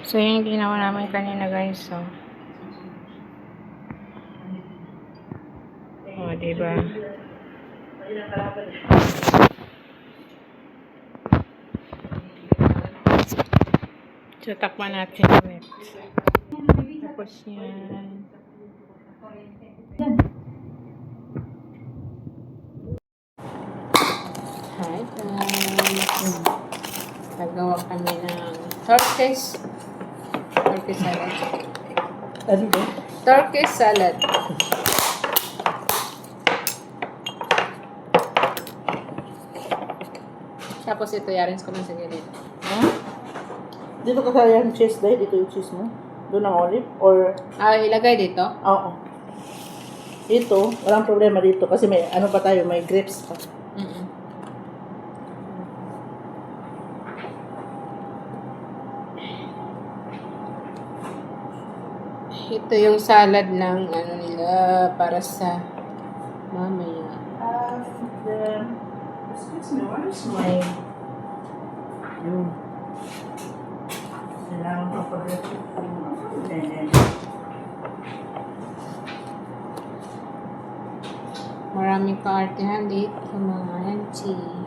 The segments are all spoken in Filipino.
So, yun yung ginawa namin kanina, guys. So, diba? So, takpan natin ulit. Tapos yan. Hi, guys. Nagawa kami ng turkish salad. Ano ba? Turkish salad. Tapos ito, yarins ko lang sa gilid. Huh? Dito ka kaya yung cheese dahil dito yung cheese mo? Doon ang olive? Or... Ilagay dito? Oo. Ito, walang problema dito kasi may ano pa tayo, may grapes pa. Ito yung salad ng ano nila para sa mamaya. Excuse me, what is my... Yun. Kailangan ko pag-repeat yung... Maraming kaartehan dito, mga auntie.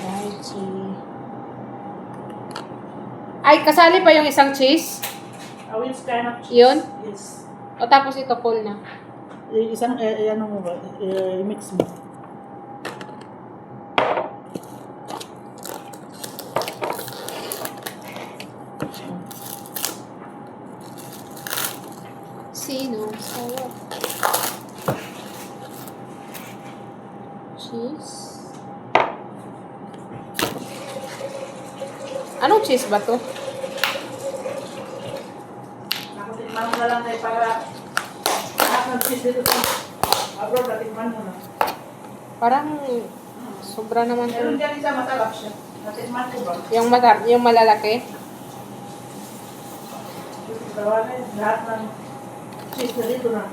Archie. Ay, kasali pa yung isang cheese? Which kind of cheese? Yun? Yes. O tapos ito full na. Isang, ano mo ba? Mix mo. Sino? Sarap. Cheese. Anong cheese ba to? Nakutikman mo na lang tayo para lahat ng cheese dito sa abroad, natikman mo na. Parang sobra naman Meron to. dyan isa, matalap siya. Natikman ko ba? Yung malalaki? Gawa na yun. Lahat ng cheese na dito na.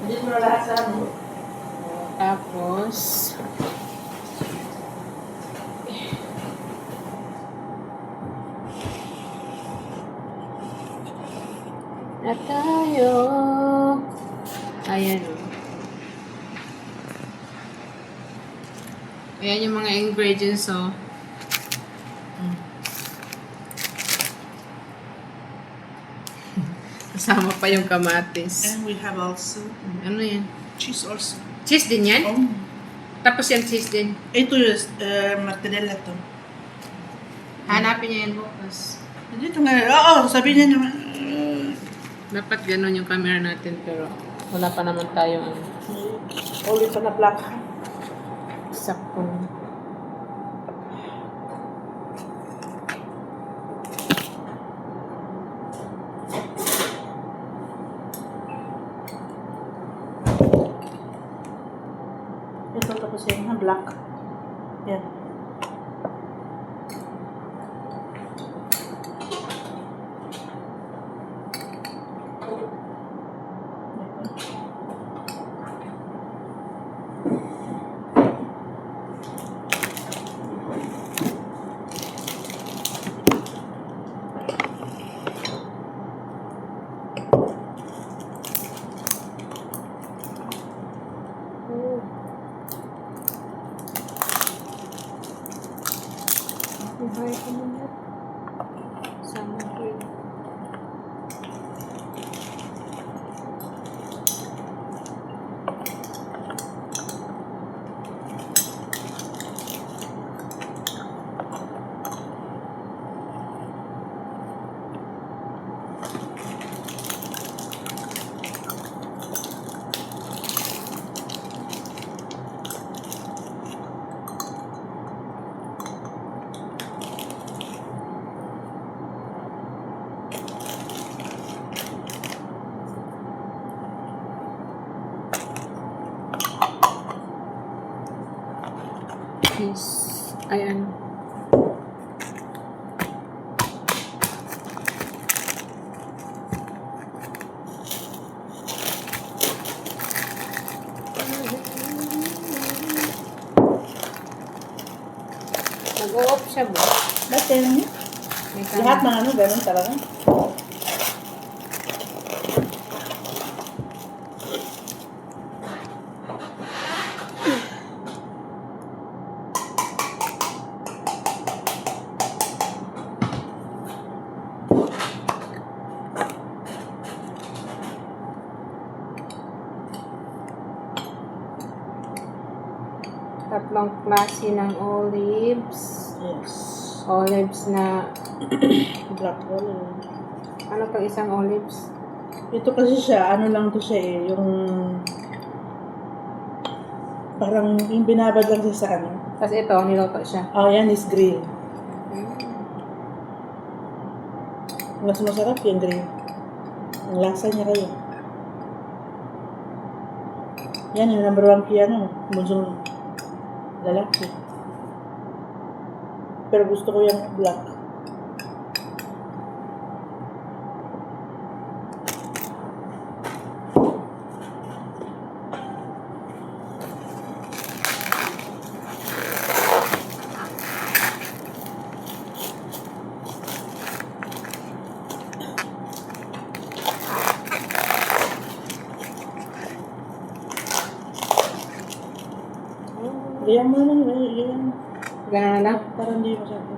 Dito na lahat sa ano. Tapos, na tayo. Ayan o. Ayan yung mga ingredients o. Kasama pa yung kamatis. And we have also Ano yan? cheese also. Cheese din yan? Oh. Tapos yan cheese din. Ito yung mozzarella to. Hanapin niya yan bukas. Dito nga. Oo, sabi niya naman. Dapat ganun yung camera natin pero wala pa naman tayong ano. Ulit pa na black. Sakong. Ito tapos yan na black. Yan. Buhay ko muna. Sama ko yun. Cheese. Ayan. Nag-o-off siya ba? Ba't yan? May Lahat kanin. ng ano, ganun talaga. Tatlong klase ng olives. Yes. Olives na, Black olive. ano pang isang olives? Ito kasi siya, ano lang to siya eh, yung parang yung binabad lang siya sa ano. Tapos ito, niluto siya. Oh, yan is grill. Mas masarap yung grill. Ang lasa niya kayo. Yan yung number 1 piano. Bunsong lalaki. Pero gusto ko yung black. Ganyan mo naman, ganyan. Ganun na lang. Parang hindi masyado.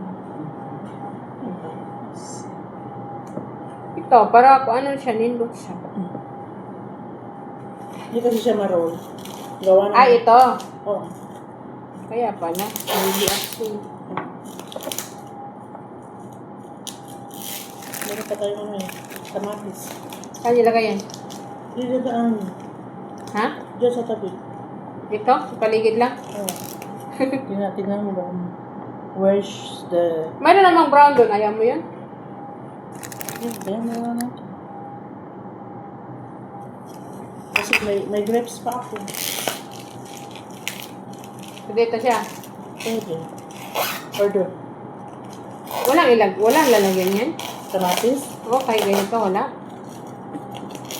Ito, para ano siya, nindot siya. Hindi kasi siya ma-roll. Gawa na. Ay, ito. Oh. Kaya pala. Hindi ako. Meron pa tayo ano eh. Kamatis. Saan nilagay yan? Dito daan. Ha? Diyan sa tabi. Dito? Sa paligid lang? Oh. Tingnan mo ba? Where's the... Mayroon namang brown doon. Ayaw mo yun? Ganyan mo na. Kasi may grapes pa ako. So, dito siya. Pwede. Order. Walang lalagyan yan. Kamatis. Okay, ganito. Wala.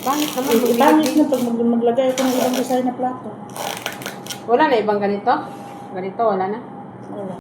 Bangit naman. Ipangit na pag maglagay ako ng ibang design na plato. Wala na ibang ganito? Ganito, wala na. Wala.